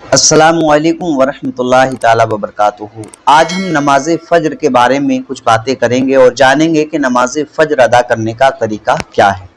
अस्सलामुअलैकुम वरहमतुल्लाहि ताला वबरकातुहू। आज हम नमाज फ़ज्र के बारे में कुछ बातें करेंगे और जानेंगे कि नमाज फ़ज्र अदा करने का तरीका क्या है।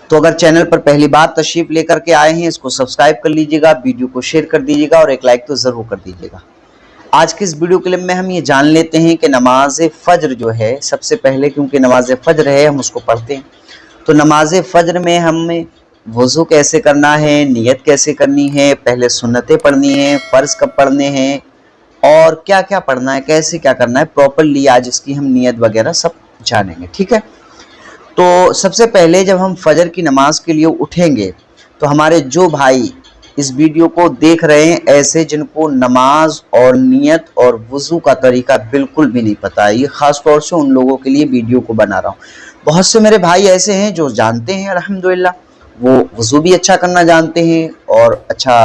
तो अगर चैनल पर पहली बार तशरीफ़ लेकर के आए हैं, इसको सब्सक्राइब कर लीजिएगा, वीडियो को शेयर कर दीजिएगा और एक लाइक तो ज़रूर कर दीजिएगा। आज के इस वीडियो क्लिप में हम ये जान लेते हैं कि नमाज फ़ज्र जो है, सबसे पहले क्योंकि नमाज फ़ज्र है हम उसको पढ़ते हैं, तो नमाज फ़ज्र में हमें वज़ू कैसे करना है, नियत कैसे करनी है, पहले सुन्नतें पढ़नी है, फ़र्ज़ कब पढ़ने हैं और क्या क्या पढ़ना है, कैसे क्या करना है प्रॉपरली, आज इसकी हम नियत वगैरह सब जानेंगे। ठीक है, तो सबसे पहले जब हम फ़ज्र की नमाज के लिए उठेंगे तो हमारे जो भाई इस वीडियो को देख रहे हैं, ऐसे जिनको नमाज और नियत और वज़ू का तरीका बिल्कुल भी नहीं पता है, ये ख़ास तौर से उन लोगों के लिए वीडियो को बना रहा हूँ। बहुत से मेरे भाई ऐसे हैं जो जानते हैं अल्हम्दुलिल्लाह, वो वज़ू भी अच्छा करना जानते हैं और अच्छा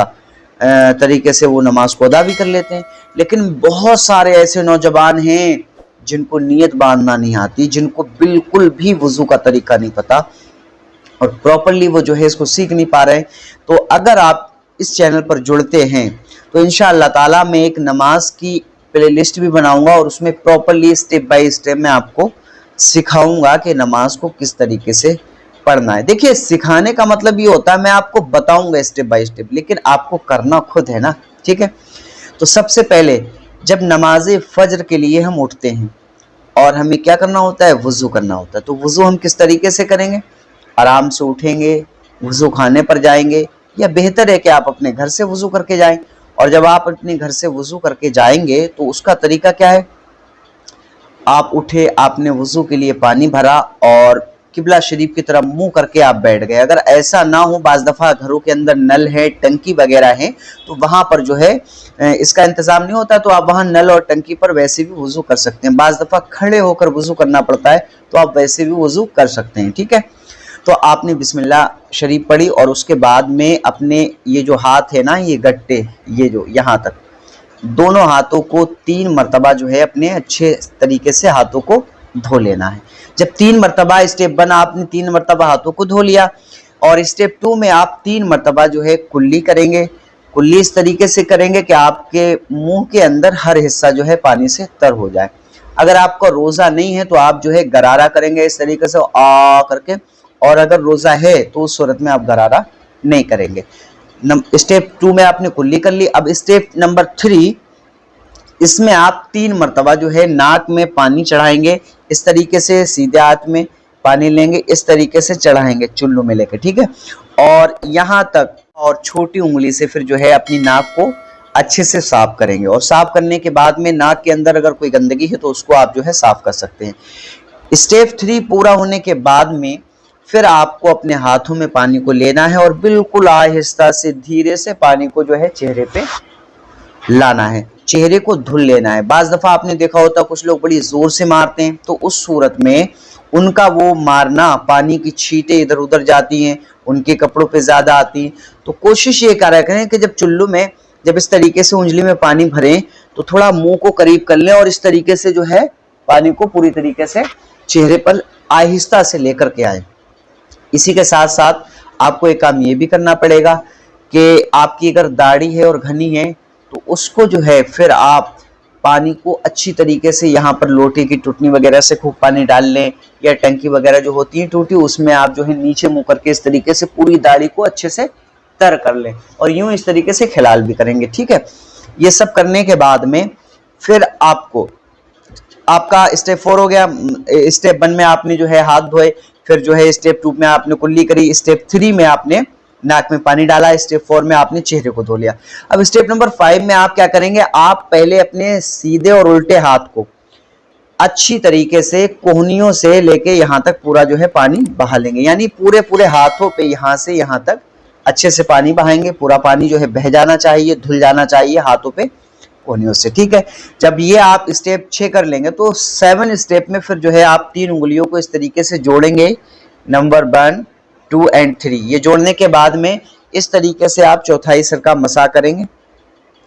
तरीके से वो नमाज को अदा भी कर लेते हैं, लेकिन बहुत सारे ऐसे नौजवान हैं जिनको नियत बांधना नहीं आती, जिनको बिल्कुल भी वज़ू का तरीका नहीं पता और प्रॉपरली वो जो है इसको सीख नहीं पा रहे हैं। तो अगर आप इस चैनल पर जुड़ते हैं तो इंशाअल्लाह ताला मैं एक नमाज की प्लेलिस्ट भी बनाऊंगा और उसमें प्रॉपरली स्टेप बाय स्टेप मैं आपको सिखाऊंगा कि नमाज को किस तरीके से पढ़ना है। देखिए, सिखाने का मतलब ये होता है मैं आपको बताऊंगा स्टेप बाय स्टेप, लेकिन आपको करना खुद है ना। ठीक है, तो सबसे पहले जब नमाज फ़ज्र के लिए हम उठते हैं और हमें क्या करना होता है, वज़ू करना होता है। तो वज़ू हम किस तरीके से करेंगे, आराम से उठेंगे, वज़ू खाने पर जाएंगे, या बेहतर है कि आप अपने घर से वज़ू करके जाएं। और जब आप अपने घर से वज़ू करके जाएंगे तो उसका तरीका क्या है, आप उठे, आपने वज़ू के लिए पानी भरा और किबला शरीफ की तरफ मुंह करके आप बैठ गए। अगर ऐसा ना हो, बाज़ दफ़ा घरों के अंदर नल है, टंकी वगैरह है, तो वहाँ पर जो है इसका इंतज़ाम नहीं होता, तो आप वहाँ नल और टंकी पर वैसे भी वज़ू कर सकते हैं। बाज़ दफ़ा खड़े होकर वज़ू करना पड़ता है, तो आप वैसे भी वज़ू कर सकते हैं। ठीक है, तो आपने बिस्मिल्लाह शरीफ पढ़ी और उसके बाद में अपने ये जो हाथ है ना, ये गट्टे, ये जो यहाँ तक, दोनों हाथों को 3 मरतबा जो है अपने अच्छे तरीके से हाथों को धो लेना है। जब 3 मरतबा, स्टेप 1 आपने 3 मरतबा हाथों को धो लिया और स्टेप 2 में आप 3 मरतबा जो है कुल्ली करेंगे। कुल्ली इस तरीके से करेंगे कि आपके मुंह के अंदर हर हिस्सा जो है पानी से तर हो जाए। अगर आपका रोज़ा नहीं है तो आप जो है गरारा करेंगे इस तरीके से आ करके, और अगर रोज़ा है तो उस सूरत में आप गरारा नहीं करेंगे। स्टेप 2 में आपने कुल्ली कर ली। अब स्टेप नंबर 3, इसमें आप 3 मरतबा जो है नाक में पानी चढ़ाएंगे, इस तरीके से सीधे हाथ में पानी लेंगे, इस तरीके से चढ़ाएंगे चुल्लू में लेकर। ठीक है, और यहाँ तक, और छोटी उंगली से फिर जो है अपनी नाक को अच्छे से साफ करेंगे और साफ करने के बाद में नाक के अंदर अगर कोई गंदगी है तो उसको आप जो है साफ कर सकते हैं। स्टेप 3 पूरा होने के बाद में फिर आपको अपने हाथों में पानी को लेना है और बिल्कुल आहिस्ता से धीरे से पानी को जो है चेहरे पे लाना है, चेहरे को धुल लेना है। बाज़ दफ़ा आपने देखा होता कुछ लोग बड़ी ज़ोर से मारते हैं, तो उस सूरत में उनका वो मारना, पानी की छींटें इधर उधर जाती हैं, उनके कपड़ों पे ज़्यादा आती हैं। तो कोशिश ये करें कि जब चुल्लू में जब इस तरीके से उंगली में पानी भरें तो थोड़ा मुंह को करीब कर लें और इस तरीके से जो है पानी को पूरी तरीके से चेहरे पर आहिस्ता से लेकर के आए। इसी के साथ साथ आपको एक काम ये भी करना पड़ेगा कि आपकी अगर दाढ़ी है और घनी है तो उसको जो है फिर आप पानी को अच्छी तरीके से यहाँ पर लोटे की टुटनी वगैरह से खूब पानी डाल लें, या टंकी वगैरह जो होती है टूटी, उसमें आप जो है नीचे मुंह करके इस तरीके से पूरी दाढ़ी को अच्छे से तर कर लें और यूं इस तरीके से खिलाल भी करेंगे। ठीक है, ये सब करने के बाद में फिर आपको, आपका स्टेप 4 हो गया। स्टेप 1 में आपने जो है हाथ धोए, फिर जो है स्टेप 2 में आपने कुल्ली करी, स्टेप 3 में आपने नाक में पानी डाला, स्टेप 4 में आपने चेहरे को धो लिया। अब स्टेप नंबर 5 में आप क्या करेंगे, आप पहले अपने सीधे और उल्टे हाथ को अच्छी तरीके से कोहनियों से लेके यहाँ तक पूरा जो है पानी बहा लेंगे, यानी पूरे पूरे हाथों पे यहाँ से यहाँ तक अच्छे से पानी बहाएंगे। पूरा पानी जो है बह जाना चाहिए, धुल जाना चाहिए हाथों पे कोहनियों से। ठीक है, जब ये आप स्टेप 6 कर लेंगे तो 7 स्टेप में फिर जो है आप 3 उंगलियों को इस तरीके से जोड़ेंगे, नंबर 1, 2 एंड 3। ये जोड़ने के बाद में इस तरीके से आप चौथाई सिर का मसा करेंगे,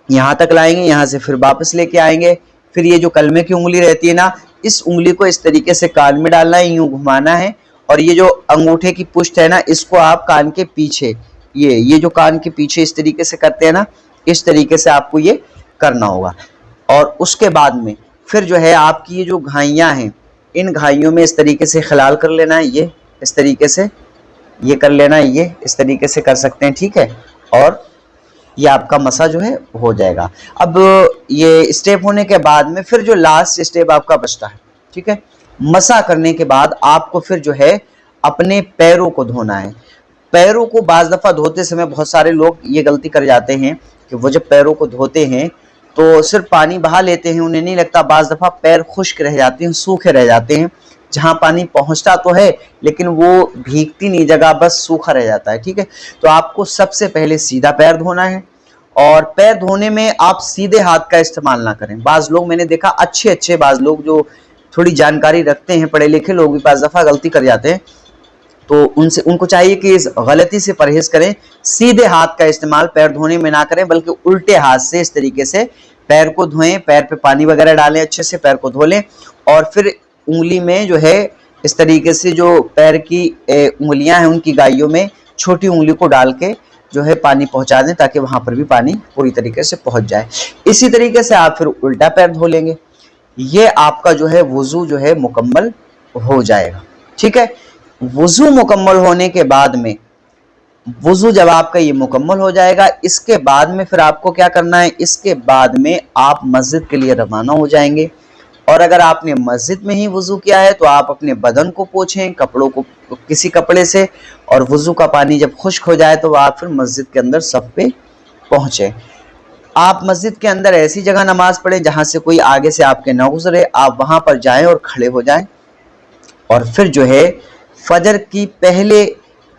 यहाँ तक लाएंगे, यहाँ से फिर वापस लेके आएंगे। फिर ये जो कलमे की उंगली रहती है ना, इस उंगली को इस तरीके से कान में डालना है, यूं घुमाना है, और ये जो अंगूठे की पुष्ट है ना, इसको आप कान के पीछे, ये जो कान के पीछे इस तरीके से करते हैं ना, इस तरीके से आपको ये करना होगा। और उसके बाद में फिर जो है आपकी ये जो घाइयाँ हैं, इन घाइयों में इस तरीके से खिलाल कर लेना है, ये इस तरीके से ये कर लेना है, ये इस तरीके से कर सकते हैं, ठीक है। और ये आपका मसा जो है हो जाएगा। अब ये स्टेप होने के बाद में फिर जो लास्ट स्टेप आपका बचता है, ठीक है, मसा करने के बाद आपको फिर जो है अपने पैरों को धोना है। पैरों को बाज़ दफ़ा धोते समय बहुत सारे लोग ये गलती कर जाते हैं कि वो जब पैरों को धोते हैं तो सिर्फ पानी बहा लेते हैं, उन्हें नहीं लगता बाज़ दफ़ा पैर खुश्क रह जाते हैं, सूखे रह जाते हैं। जहाँ पानी पहुँचता तो है लेकिन वो भीगती नहीं, जगह बस सूखा रह जाता है, ठीक है। तो आपको सबसे पहले सीधा पैर धोना है और पैर धोने में आप सीधे हाथ का इस्तेमाल ना करें। बाज़ लोग मैंने देखा अच्छे बाज़ लोग जो थोड़ी जानकारी रखते हैं, पढ़े लिखे लोग भी बाज़ दफ़ा गलती कर जाते हैं, तो उनको चाहिए कि इस गलती से परहेज करें, सीधे हाथ का इस्तेमाल पैर धोने में ना करें, बल्कि उल्टे हाथ से इस तरीके से पैर को धोएं, पैर पे पानी वगैरह डालें, अच्छे से पैर को धो लें और फिर उंगली में जो है इस तरीके से जो पैर की उंगलियां हैं उनकी गाइयों में छोटी उंगली को डाल के जो है पानी पहुंचा दें ताकि वहां पर भी पानी पूरी तरीके से पहुंच जाए। इसी तरीके से आप फिर उल्टा पैर धो लेंगे, ये आपका जो है वुजू जो है मुकम्मल हो जाएगा, ठीक है। वुजू मुकम्मल होने के बाद में, वुजू जब आपका ये मुकम्मल हो जाएगा, इसके बाद में फिर आपको क्या करना है, इसके बाद में आप मस्जिद के लिए रवाना हो जाएंगे। और अगर आपने मस्जिद में ही वुजू किया है तो आप अपने बदन को पोंछें कपड़ों को किसी कपड़े से, और वुजू का पानी जब खुश्क हो जाए तो आप फिर मस्जिद के अंदर सफ पे पहुँचें। आप मस्जिद के अंदर ऐसी जगह नमाज पढ़ें जहाँ से कोई आगे से आपके न गुजरे, आप वहाँ पर जाएँ और खड़े हो जाएँ। और फिर जो है फजर की पहले,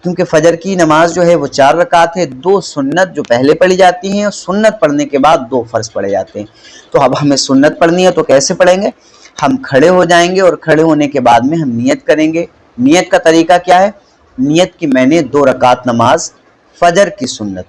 क्योंकि फजर की नमाज जो है वो 4 रकात है, 2 सुन्नत जो पहले पढ़ी जाती हैं और सुन्नत पढ़ने के बाद 2 फर्ज पढ़े जाते हैं। तो अब हमें सुन्नत पढ़नी है तो कैसे पढ़ेंगे, हम खड़े हो जाएंगे और खड़े होने के बाद में हम नियत करेंगे। नियत का तरीका क्या है, नियत की मैंने 2 रकात नमाज फजर की सुन्नत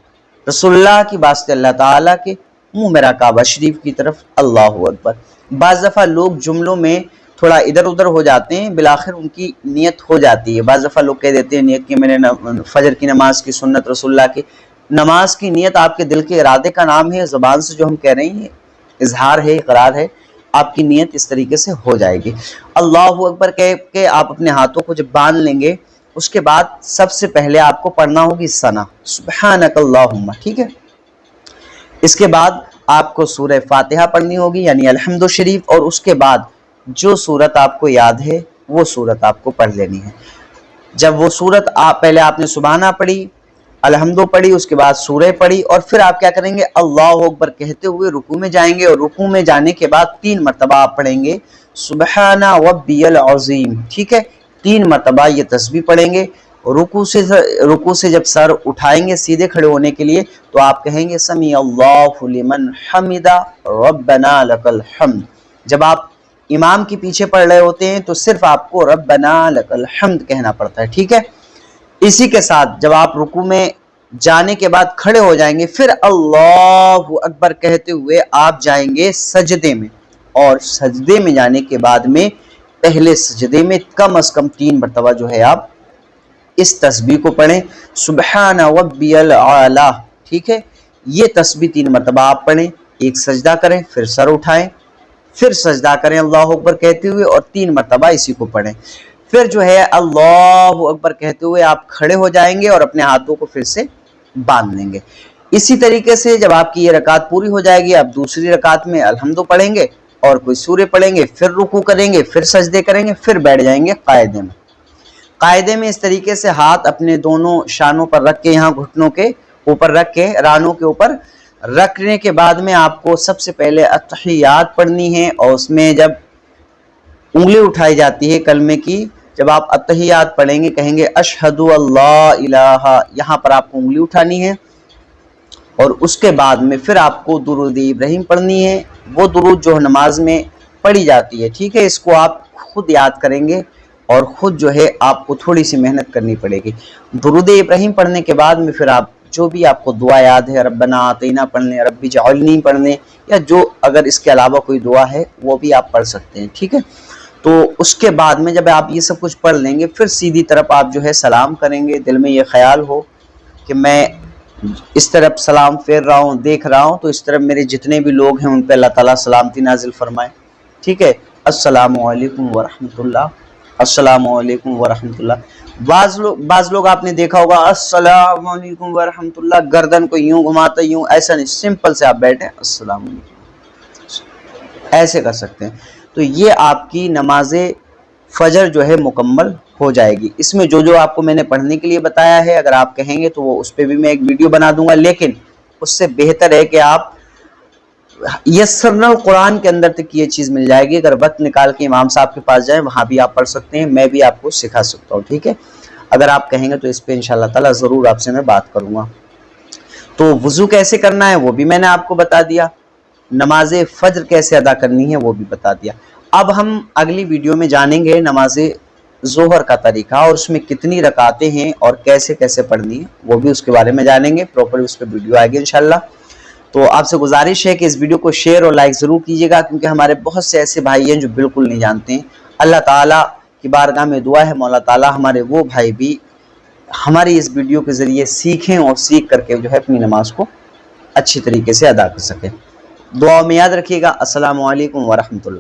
रसूलुल्लाह की वास्ते अल्लाह ताला के मुँह मेरा काबा शरीफ की तरफ, अल्लाहु अकबर। बाज़ दफ़ा लोग जुमलों में थोड़ा इधर उधर हो जाते हैं, बिलाखिर उनकी नियत हो जाती है। बाज़ दफ़ा लोग कह देते हैं नियत की मैंने फजर की नमाज की सुन्नत रसूलुल्लाह की। नमाज की नियत आपके दिल के इरादे का नाम है, ज़बान से जो हम कह रहे हैं इजहार है, इकरार है, आपकी नियत इस तरीके से हो जाएगी। अल्लाहु अकबर कह के आप अपने हाथों को जब बांध लेंगे, उसके बाद सबसे पहले आपको पढ़ना होगी सना सुब्हानकल्लाहुम्मा, ठीक है। इसके बाद आपको सूरह फातिहा पढ़नी होगी यानी अलहम्दु शरीफ, और उसके बाद जो सूरत आपको याद है वो सूरत आपको पढ़ लेनी है। जब वो सूरत पहले आपने सुबहाना पढ़ी, अलहम्दु पढ़ी, उसके बाद सूरह पढ़ी, और फिर आप क्या करेंगे, अल्लाहु अकबर कहते हुए रुकू में जाएंगे, और रुकू में जाने के बाद 3 मरतबा आप पढ़ेंगे सुबहाना रब्बियल अज़ीम, ठीक है। 3 मरतबा ये तस्बीह पढ़ेंगे। रुकू से जब सर उठाएंगे सीधे खड़े होने के लिए तो आप कहेंगे समी अल्लाहु लिमन हमिदा रब्बना लकल हम्द। जब आप इमाम के पीछे पढ़ रहे होते हैं तो सिर्फ आपको रब्बना लकल हम्द कहना पड़ता है, ठीक है। इसी के साथ जब आप रुकू में जाने के बाद खड़े हो जाएंगे, फिर अल्लाहु अकबर कहते हुए आप जाएंगे सजदे में, और सजदे में जाने के बाद में पहले सजदे में कम से कम 3 मरतबा जो है आप इस तस्बीह को पढ़ें सुबहान रब्बियल आला, ठीक है। ये तस्बीह 3 मरतबा आप पढ़ें, एक सजदा करें, फिर सर उठाएं, फिर सजदा करें अल्लाहु अकबर कहते हुए, और 3 मरतबा इसी को पढ़ें। फिर जो है अल्लाहु अकबर कहते हुए आप खड़े हो जाएंगे और अपने हाथों को फिर से बांध लेंगे। इसी तरीके से जब आपकी ये रकात पूरी हो जाएगी, आप दूसरी रकात में अलहम्दु पढ़ेंगे और कोई सूरह पढ़ेंगे, फिर रुकू करेंगे, फिर सजदे करेंगे, फिर बैठ जाएंगे कायदे में। कायदे में इस तरीके से हाथ अपने दोनों शानों पर रख के, यहाँ घुटनों के ऊपर रख के, रानों के ऊपर रखने के बाद में आपको सबसे पहले अत्तहियात पढ़नी है, और उसमें जब उंगली उठाई जाती है कलमे की, जब आप अत्तहियात पढ़ेंगे कहेंगे अशहदु अल्ला इलाहा, यहाँ पर आपको उंगली उठानी है, और उसके बाद में फिर आपको दुरूद इब्राहिम पढ़नी है, वो दुरूद जो नमाज में पढ़ी जाती है, ठीक है। इसको आप खुद याद करेंगे और ख़ुद जो है आपको थोड़ी सी मेहनत करनी पड़ेगी। दुरूद इब्राहिम पढ़ने के बाद में फिर आप जो भी आपको दुआ याद है, रब्बना आतीना पढ़ने, रब्बी जअलनी पढ़ने, या जो अगर इसके अलावा कोई दुआ है वो भी आप पढ़ सकते हैं, ठीक है। तो उसके बाद में जब आप ये सब कुछ पढ़ लेंगे, फिर सीधी तरफ आप जो है सलाम करेंगे। दिल में ये ख्याल हो कि मैं इस तरफ सलाम फेर रहा हूँ, देख रहा हूँ, तो इस तरफ मेरे जितने भी लोग हैं उन पे अल्लाह ताला सलामती नाजिल फरमाए। ठीक है, अस्सलामु अलैकुम व रहमतुल्लाह, अस्सलामु अलैकुम व रहमतुल्लाह। बाज लोग आपने देखा होगा अस्सलामु अलैकुम व रहमतुल्लाह, गर्दन को यूं घुमाते, यूं, ऐसा नहीं, सिंपल से आप बैठे अस्सलामु अलैकुम, ऐसे कर सकते हैं। तो ये आपकी नमाज़े फजर जो है मुकम्मल हो जाएगी। इसमें जो जो आपको मैंने पढ़ने के लिए बताया है, अगर आप कहेंगे तो वो उस पर भी मैं एक वीडियो बना दूंगा, लेकिन उससे बेहतर है कि आप यस्सरना कुरान के अंदर तक ये चीज़ मिल जाएगी। अगर वक्त निकाल के इमाम साहब के पास जाएं, वहाँ भी आप पढ़ सकते हैं, मैं भी आपको सिखा सकता हूँ। ठीक है, अगर आप कहेंगे तो इस पर इंशाअल्लाह ताला ज़रूर आपसे मैं बात करूँगा। तो वज़ू कैसे करना है वो भी मैंने आपको बता दिया, नमाज फज्र कैसे अदा करनी है वो भी बता दिया। अब हम अगली वीडियो में जानेंगे नमाज ज़ोहर का तरीका, और उसमें कितनी रकातें हैं और कैसे कैसे पढ़नी है वो भी उसके बारे में जानेंगे। प्रॉपर उस पर वीडियो आएगी इंशाल्लाह। तो आपसे गुजारिश है कि इस वीडियो को शेयर और लाइक ज़रूर कीजिएगा, क्योंकि हमारे बहुत से ऐसे भाई हैं जो बिल्कुल नहीं जानते हैं। अल्लाह ताला की बारगाह में दुआ है मौला ताला हमारे वो भाई भी हमारी इस वीडियो के ज़रिए सीखें और सीख करके जो है अपनी नमाज को अच्छी तरीके से अदा कर सकें। दुआ में याद रखिएगा। अस्सलामु अलैकुम व रहमतुल्लाह।